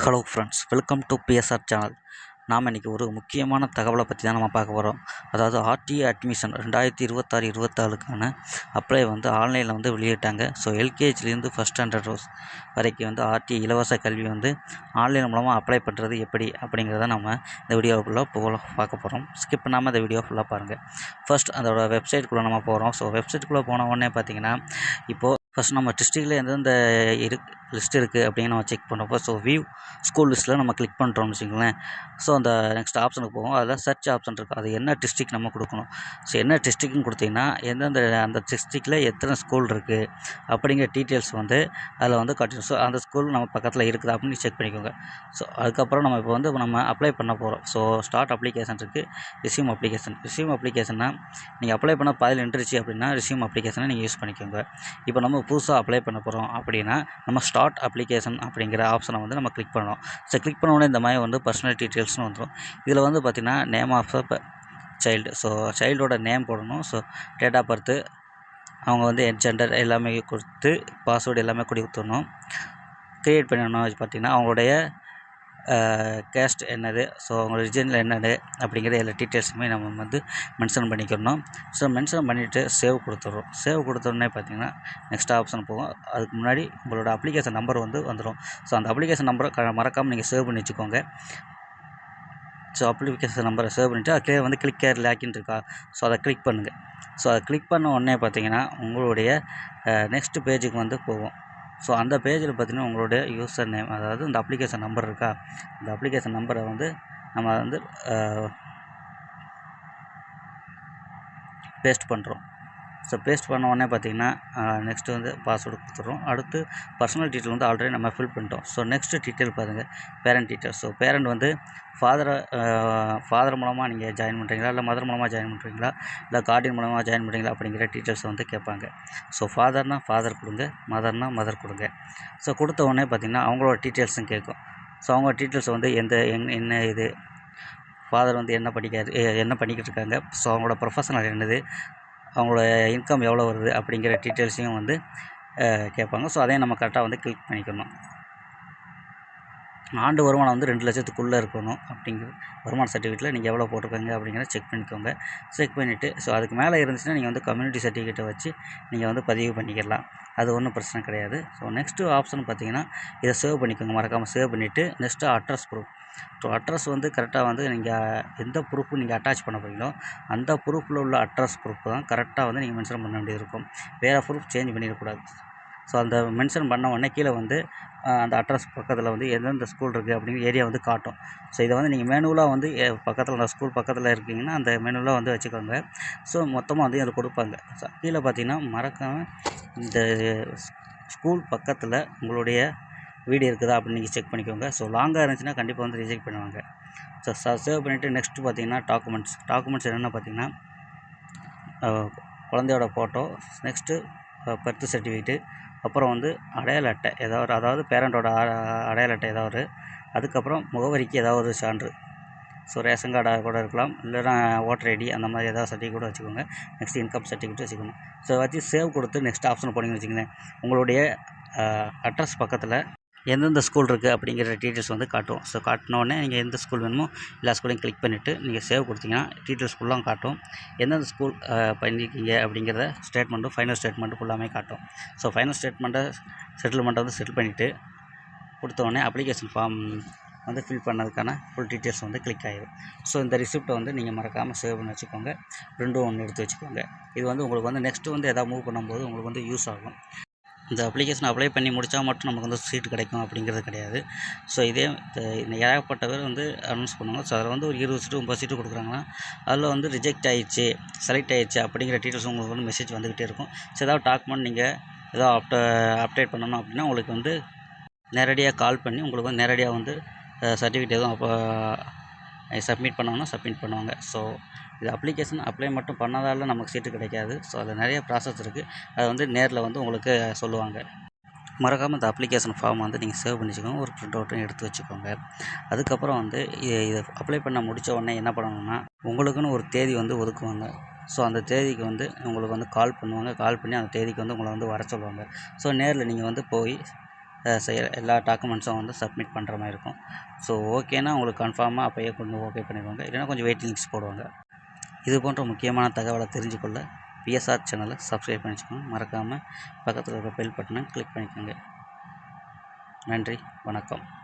Hello friends, welcome to PSR channel. நாம் இன்றைக்கி ஒரு முக்கியமான தகவலை பற்றி தான் நம்ம பார்க்க போகிறோம். அதாவது ஆர்டிஏ அட்மிஷன் 2026-24க்கான அப்ளை ஆன்லைனில் வெளியிட்டாங்க. ஸோ எல்கேஜிலேருந்து ஃபஸ்ட் ஸ்டாண்டர்ட் வரைக்கும் ஆர்டிஏ இலவச கல்வி ஆன்லைன் மூலமாக அப்ளை பண்ணுறது எப்படி அப்படிங்கிறத நம்ம இந்த வீடியோக்குள்ளே பார்க்க போகிறோம். ஸ்கிப் பண்ணாமல் இந்த வீடியோ ஃபுல்லாக பாருங்கள். ஃபர்ஸ்ட் அதோட வெப்சைட்டுக்குள்ளே நம்ம போகிறோம். ஸோ வெப்சைட்டுக்குள்ளே போன உடனே பார்த்திங்கன்னா, இப்போது ஃபஸ்ட் நம்ம டிஸ்ட்ரிக்டில் எந்தெந்த லிஸ்ட் இருக்குது அப்படின்னு நம்ம செக் பண்ணுறப்போ, ஸோ வியூ ஸ்கூல் லிஸ்ட்டில் நம்ம கிளிக் பண்ணுறோம்னு வச்சுக்கோங்களேன். ஸோ அந்த நெக்ஸ்ட் ஆப்ஷனுக்கு போகும். அதில் சர்ச் ஆப்ஷன் இருக்குது. அது என்ன டிஸ்ட்ரிக்ட் நம்ம கொடுக்கணும். ஸோ என்ன டிஸ்ட்ரிக்ட்னு கொடுத்திங்கன்னா, எந்தெந்த அந்த டிஸ்ட்ரிக்டில் எத்தனை ஸ்கூல் இருக்குது அப்படிங்கிற டீட்டெயில்ஸ் அதில் காட்டும். ஸோ அந்த ஸ்கூல் நம்ம பக்கத்தில் இருக்குதா அப்படின்னு செக் பண்ணிக்கோங்க. ஸோ அதுக்கப்புறம் நம்ம இப்போ நம்ம அப்ளை பண்ண போகிறோம். ஸோ ஸ்டார்ட் அப்ளிகேஷன் இருக்குது, ரிசியூம் அப்ளிகேஷன்னா நீங்கள் அப்ளை பண்ண பாதியில் நின்றுச்சு அப்படின்னா ரிசியூம் அப்ளிகேஷனை நீங்கள் யூஸ் பண்ணிக்கோங்க. இப்போ நம்ம புதுசாக அப்ளை பண்ண போகிறோம் அப்படின்னா நம்ம ஸ்டார்ட் அப்ளிகேஷன் அப்படிங்கிற ஆப்ஷனை நம்ம கிளிக் பண்ணணும். ஸோ கிளிக் பண்ண உடனே இந்த மாதிரி பர்சனல் டீட்டெயில்ஸ்னு வந்துடும். இதில் பார்த்திங்கன்னா நேம் ஆஃப் சைல்டு, ஸோ சைல்டோட நேம் போடணும். ஸோ டேட் ஆஃப் பர்த்து, அவங்க ஜெண்டர் எல்லாமே கொடுத்து பாஸ்வேர்டு எல்லாமே கொடுத்துடணும். க்ரியேட் பண்ணணும். பார்த்திங்கன்னா அவங்களுடைய கேஸ்ட் என்னது, ஸோ அவங்க ரிஜனில் என்னது அப்படிங்கிற எல்லா டீட்டெயில்ஸுமே நம்ம மென்ஷன் பண்ணிக்கணும். ஸோ மென்ஷன் பண்ணிவிட்டு சேவ் கொடுத்துட்றோம். சேவ் கொடுத்தோடனே பார்த்திங்கன்னா நெக்ஸ்ட் ஆப்ஷன் போகும். அதுக்கு முன்னாடி உங்களோட அப்ளிகேஷன் நம்பர் வந்துடும். ஸோ அந்த அப்ளிகேஷன் நம்பரை மறக்காமல் நீங்கள் சேவ் பண்ணி வச்சுக்கோங்க. ஸோ அப்ளிகேஷன் நம்பரை சேவ் பண்ணிவிட்டு அதுலேயே கிளிக் கேர் லேக்கின் இருக்கா, ஸோ அதை கிளிக் பண்ணுங்கள். ஸோ அதை கிளிக் பண்ண உடனே பார்த்திங்கன்னா உங்களுடைய நெக்ஸ்ட் பேஜுக்கு போகும். ஸோ அந்த பேஜில் பார்த்திங்கன்னா உங்களுடைய யூசர் நேம், அதாவது இந்த அப்ளிகேஷன் நம்பர் இருக்கா, இந்த அப்ளிகேஷன் நம்பரை நம்ம பேஸ்ட் பண்ணுறோம். ஸோ பேஸ்ட் பண்ண உடனே பார்த்திங்கன்னா நெக்ஸ்ட்டு பாஸ்வேர்டு கொடுத்துட்றோம். அடுத்து பர்சனல் டீட்டெயில் ஆல்ரெடி நம்ம ஃபில் பண்ணிட்டோம். ஸோ நெக்ஸ்ட்டு டீட்டெயில் பாருங்கள், parent detail. So parent father மூலமாக நீங்கள் ஜாயின் பண்ணுறீங்களா, இல்லை மதர் மூலமாக ஜாயின் பண்ணுறீங்களா, இல்லை கார்டியன் மூலமாக ஜாயின் பண்ணுறீங்களா அப்படிங்கிற டீட்டெயில்ஸ் கேட்பாங்க. ஸோ ஃபாதர்னால் ஃபாதர் கொடுங்க, மதர்னால் மதர் கொடுங்க. ஸோ கொடுத்த உடனே பார்த்திங்கன்னா அவங்களோட டீட்டெயில்ஸும் கேட்கும். ஸோ அவங்க டீட்டெயில்ஸ் என்ன இது, ஃபாதர் என்ன பண்ணிக்கிட்டு இருக்காங்க, ஸோ அவங்களோட ப்ரொஃபஷனல் என்னது, அவங்களோட இன்கம் எவ்வளோ வருது அப்படிங்கிற டீட்டெயில்ஸையும் கேட்பாங்க. ஸோ அதையும் நம்ம கரெக்டாக கிளிக் பண்ணிக்கணும். ஆண்டு வருமானம் 2 லட்சத்துக்குள்ளே இருக்கணும். அப்படிங்கிற வருமான சர்டிஃபிகேட்டில் நீங்கள் எவ்வளோ போட்டிருக்காங்க அப்படிங்கிறத செக் பண்ணிக்கோங்க. செக் பண்ணிவிட்டு ஸோ அதுக்கு மேலே இருந்துச்சுன்னா நீங்கள் கம்யூனிட்டி சர்டிஃபிகேட்டை வச்சு நீங்கள் பதிவு பண்ணிக்கலாம். அது ஒன்றும் பிரச்சனை கிடையாது. ஸோ நெக்ஸ்ட்டு ஆப்ஷன் பார்த்திங்கன்னா இதை சேவ் பண்ணிக்கோங்க. மறக்காமல் சேவ் பண்ணிவிட்டு next address proof. So address கரெக்டாக நீங்கள் எந்த ப்ரூஃபு நீங்கள் அட்டாச் பண்ண போகிறீங்களோ அந்த ப்ரூஃபில் உள்ள அட்ரஸ் ப்ரூஃப் தான் கரெக்டாக நீங்கள் மென்ஷன் பண்ண வேண்டியது இருக்கும். வேறு ப்ரூஃப் சேஞ்ச் பண்ணிடக்கூடாது. ஸோ அந்த மென்ஷன் பண்ண உடனே கீழே அந்த அட்ரஸ் பக்கத்தில் எந்தெந்த ஸ்கூல் இருக்குது அப்படிங்கிற ஏரியா காட்டும். ஸோ இதை நீங்கள் மேனுவலாக பக்கத்தில் அந்த ஸ்கூல் பக்கத்தில் இருக்கீங்கன்னா அந்த மேனுவலாக வச்சுக்கோங்க. ஸோ மொத்தமாக இதில் கொடுப்பாங்க. ஸோ கீழே பார்த்தீங்கன்னா மறக்காமல் இந்த ஸ்கூல் பக்கத்தில் உங்களுடைய வீடு இருக்குதா அப்படின்னு நீங்கள் செக் பண்ணிக்கோங்க. ஸோ லாங்காக இருந்துச்சுன்னா கண்டிப்பாக ரிஜெக்ட் பண்ணுவாங்க. ஸோ சேவ் பண்ணிவிட்டு நெக்ஸ்ட்டு பார்த்தீங்கன்னா டாக்குமெண்ட்ஸ் என்னென்ன பார்த்தீங்கன்னா குழந்தையோட ஃபோட்டோ, நெக்ஸ்ட்டு பர்த் சர்டிஃபிகேட்டு, அப்புறம் அடையாள அட்டை ஏதாவது, அதாவது பேரண்ட்டோட அடையாள அட்டை ஏதாவது, அதுக்கப்புறம் முகவரிக்கு ஏதாவது ஒரு சான்று. ஸோ ரேஷன் கார்டாக கூட இருக்கலாம், இல்லைனா ஓட்டர் ஐடி அந்த மாதிரி ஏதாவது சர்டிஃபிகேட் கூட வச்சுக்கோங்க. நெக்ஸ்ட் இன்கம் சர்டிஃபிகேட் வச்சுக்கோங்க. ஸோ வச்சு சேவ் கொடுத்து நெக்ஸ்ட் ஆப்ஷன் போனீங்கன்னு வச்சுக்கோங்களேன், உங்களுடைய அட்ரஸ் பக்கத்தில் எந்தெந்த ஸ்கூல் இருக்குது அப்படிங்கிற டீட்டெயில்ஸ் காட்டும். ஸோ காட்டினோடனே நீங்கள் எந்த ஸ்கூல் வேணுமோ எல்லா ஸ்கூலையும் கிளிக் பண்ணிவிட்டு நீங்கள் சேவ் கொடுத்தீங்கன்னா டீட்டெயில்ஸ் ஃபுல்லாக காட்டும். எந்தெந்த ஸ்கூல் பண்ணியிருக்கீங்க அப்படிங்கிறத ஸ்டேட்மெண்ட்டும் ஃபைனல் ஸ்டேட்மெண்ட்டு ஃபுல்லாமே காட்டும். ஸோ ஃபைனல் செட்டில்மெண்ட்டை செட்டில் பண்ணிவிட்டு கொடுத்தோடனே அப்ளிகேஷன் ஃபார்ம் ஃபில் பண்ணதுக்கான ஃபுல் டீட்டெயில்ஸ் கிளிக் ஆகிடும். ஸோ இந்த ரிசிப்ட்டை நீங்கள் மறக்காமல் சேவ் பண்ணி வச்சுக்கோங்க. ரெண்டும் ஒன்று எடுத்து வச்சுக்கோங்க. இது உங்களுக்கு நெக்ஸ்ட்டு எதாவது மூவ் பண்ணும்போது உங்களுக்கு யூஸ் ஆகும். இந்த அப்ளிகேஷன் அப்ளை பண்ணி முடித்தா மட்டும் நமக்கு சீட்டு கிடைக்கும் அப்படிங்கிறது கிடையாது. ஸோ இதே ஏகப்பட்ட பேர் அனௌன்ஸ் பண்ணுவாங்க. ஸோ அதில் ஒரு 20 சீட்டு 30 சீட்டு கொடுக்குறாங்கன்னா அதில் ரிஜெக்ட் ஆகிடுச்சு, செலக்ட் ஆகிடுச்சு அப்படிங்கிற டீட்டெயில்ஸ் உங்களுக்கு மெசேஜ் வந்துக்கிட்டே இருக்கும். ஸோ ஏதாவது டாக்குமெண்ட் நீங்கள் ஏதாவது அப்டேட் பண்ணணும் அப்படின்னா உங்களுக்கு நேரடியாக கால் பண்ணி உங்களுக்கு நேரடியாக சர்டிஃபிகேட் எதுவும் அப்போ சப்மிட் பண்ணணும்னா சப்மிட் பண்ணுவாங்க. ஸோ இது அப்ளிகேஷன் அப்ளை மட்டும் பண்ணதால நமக்கு சீட்டு கிடைக்காது. ஸோ அதில் நிறைய ப்ராசஸ் இருக்குது. அதை நேரில் உங்களுக்கு சொல்லுவாங்க. மறக்காமல் இந்த அப்ளிகேஷன் ஃபார்ம் நீங்கள் சேவ் பண்ணி வச்சுக்கோங்க. ஒரு ப்ரிண்ட் அவுட்டும் எடுத்து வச்சுக்கோங்க. அதுக்கப்புறம் இதை அப்ளை பண்ண முடித்த உடனே என்ன பண்ணணும்னா உங்களுக்குன்னு ஒரு தேதி ஒதுக்குவாங்க. ஸோ அந்த தேதிக்கு உங்களுக்கு கால் பண்ணுவாங்க. கால் பண்ணி அந்த தேதிக்கு உங்களை வர சொல்லுவாங்க. ஸோ நேரில் நீங்கள் போய் எல்லா டாக்குமெண்ட்ஸும் வந்து சப்மிட் பண்ணுற மாதிரி இருக்கும். ஸோ ஓகேன்னா உங்களுக்கு கன்ஃபார்மாக அப்போயே கொஞ்சம் ஓகே பண்ணிடுவாங்க, இல்லைன்னா கொஞ்சம் வெயிட்டிங் லிஸ்ட் போடுவாங்க. இது போன்ற முக்கியமான தகவலை தெரிஞ்சுக்கொள்ள பிஎஸ்ஆர் சேனலை சப்ஸ்கிரைப் பண்ணி வச்சுக்கோங்க. மறக்காமல் பக்கத்தில் இருக்கிற பெல் பட்டனை கிளிக் பண்ணிக்கோங்க. நன்றி, வணக்கம்.